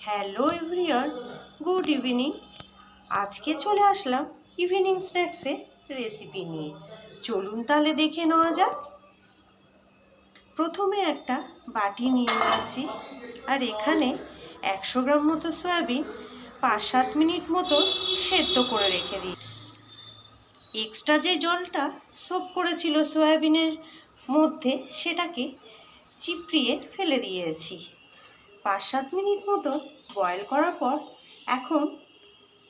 Hello everyone, good evening. আজকে চলে আসলাম evening স্ন্যাক্সের recipe নিয়ে। চলুন তাহলে দেখে নেওয়া যাক। প্রথমে একটা বাটি নিয়ে নিচ্ছি, আর এখানে 100 গ্রাম মতো সয়াবিন 5-7 মিনিট মতো সেদ্ধ করে রেখে দিই। এক্সট্রা যে জলটা সোক করেছিল সয়াবিনের মধ্যে, সেটাকে চিপড়িয়ে ফেলে দিয়েছি। 5-7 মিনিট মতো বয়েল করার পর এখন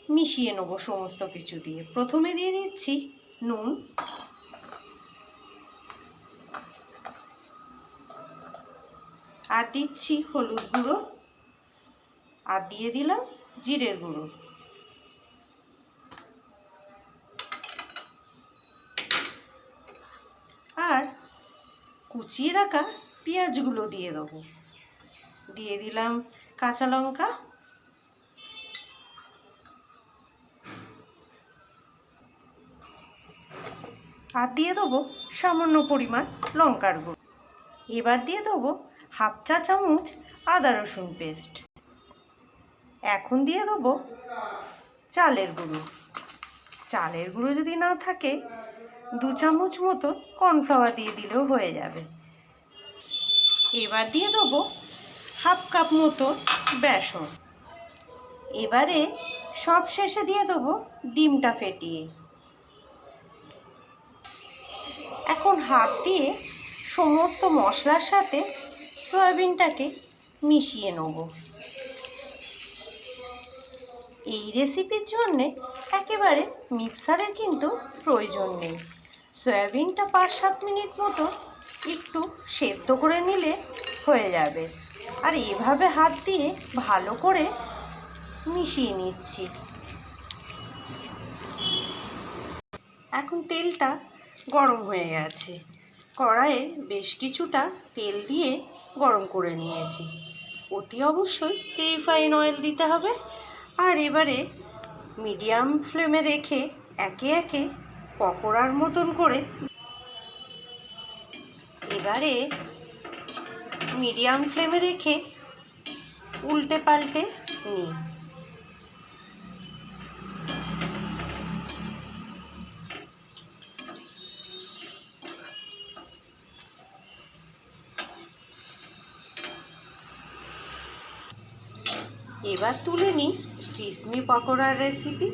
মিশিয়ে নেব সমস্ত কিছু দিয়ে। প্রথমে দিয়ে দিচ্ছি নুন, আর দিচ্ছি হলুদ গুঁড়ো, আর দিয়ে দিলাম জিরের গুঁড়ো। আর কুচিয়ে রাখা পেঁয়াজগুলো দিয়ে দেবো। দিয়ে দিলাম কাঁচা লঙ্কা, আর দিয়ে দেবো সামান্য পরিমাণ লঙ্কার গুঁড়ো। এবার দিয়ে দেবো 1/2 চা চামচ আদা রসুন পেস্ট। এখন দিয়ে দেবো চালের গুঁড়ো। চালের গুঁড়ো যদি না থাকে 2 চামচ মতো কর্নফ্লাওয়ার দিয়ে দিলেও হয়ে যাবে। এবার দিয়ে দেবো 1/2 কাপ মতো বেসন। এবারে সব শেষে দিয়ে দেবো ডিমটা ফেটিয়ে। এখন হাত দিয়ে সমস্ত মশলার সাথে সয়াবিনটাকে মিশিয়ে নেব। এই রেসিপির জন্যে একেবারে মিক্সারের কিন্তু প্রয়োজন নেই। সয়াবিনটা 5-7 মিনিট মতো একটু সেদ্ধ করে নিলে হয়ে যাবে। আর এভাবে হাত দিয়ে ভালো করে মিশিয়ে নিচ্ছি। এখন তেলটা গরম হয়ে গেছে। কড়াইয়ে বেশ কিছুটা তেল দিয়ে গরম করে নিয়েছি। অতি অবশ্যই রিফাইন অয়েল দিতে হবে। আর এবারে মিডিয়াম ফ্লেমে রেখে একে একে পকোড়ার মতন করে মিডিয়াম ফ্লেমে রেখে উল্টে পাল্টে নিই। এবার তুলে নিই ক্রিসপি পকোড়ার রেসিপি।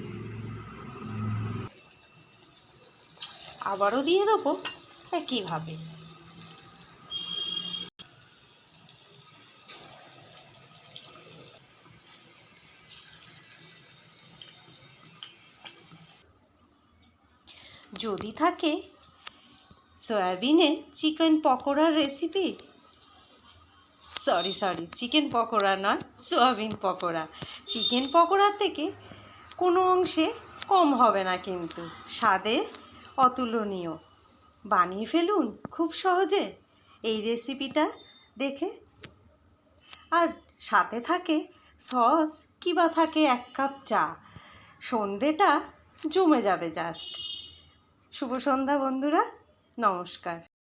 আবারও দিয়ে দেবো একইভাবে। যদি থাকে সয়াবিনের চিকেন পকোড়ার রেসিপি, সরি চিকেন পকোড়া নয়, সয়াবিন পকোড়া। চিকেন পকোড়ার থেকে কোনো অংশে কম হবে না, কিন্তু স্বাদে অতুলনীয়। বানিয়ে ফেলুন খুব সহজে এই রেসিপিটা দেখে। আর সাথে থাকে সস, কিংবা থাকে 1 কাপ চা। সন্ধেটা জমে যাবে জাস্ট। শুভ সন্ধ্যা বন্ধুরা, নমস্কার।